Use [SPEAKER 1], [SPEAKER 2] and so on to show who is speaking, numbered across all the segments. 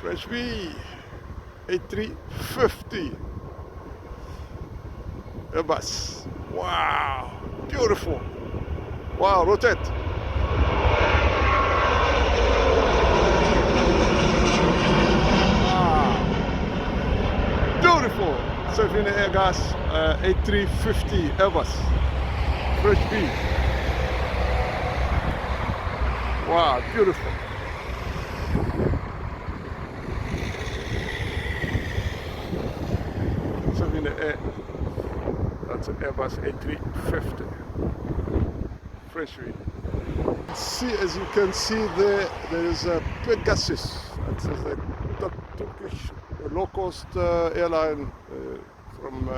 [SPEAKER 1] Frenchbee A350 Airbus. Wow, beautiful. Wow, rotate. Wow, beautiful. 7 Airbus A350 Airbus Frenchbee. Wow, beautiful. In the air. That's an Airbus A350 Frenchbee. See, as you can see there is a Pegasus. That's a Turkish low-cost airline from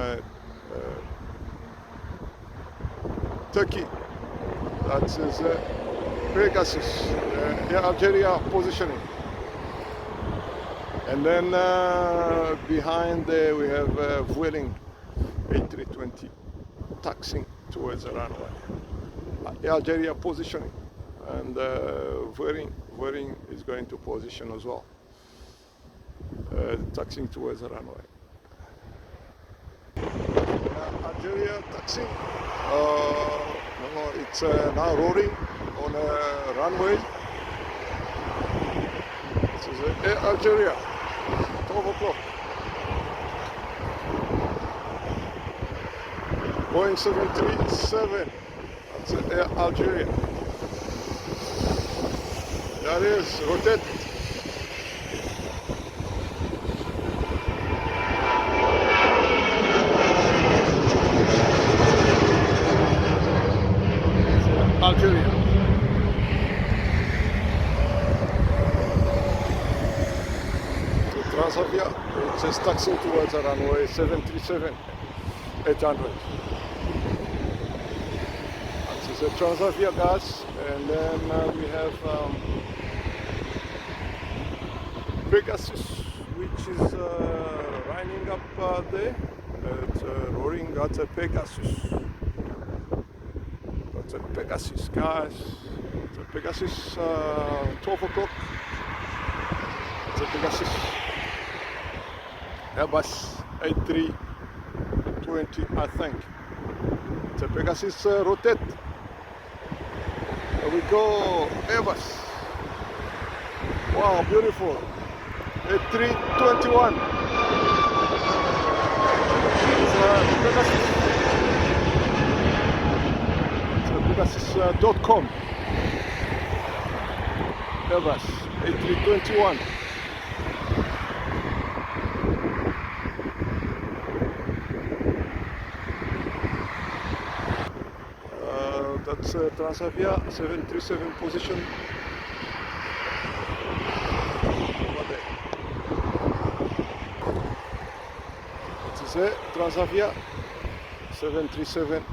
[SPEAKER 1] Turkey. That is Pegasus, Air Algeria positioning. And then behind there we have Vueling A320 taxiing towards the runway. Algeria positioning, and Vueling is going to position as well, taxiing towards the runway. Algeria taxiing. No, it's now rolling on a runway. This is Air Algeria. 12 o'clock. Boeing 737. That's Air Algeria. That is rotate. Algeria. Transavia, it's just taxiing towards the runway 737-800. This is a Transavia, guys, and then we have Pegasus, which is lining up there. It's roaring. That's a Pegasus. That's a Pegasus, guys. It's a Pegasus. 12 o'clock. It's a Pegasus. Airbus A320, I think. It's a Pegasus rotate. There we go, Airbus. Wow, beautiful. A321. It's a Pegasus. It's a Pegasus.com. Airbus A321. That's Transavia 737 position over there. This is it, Transavia 737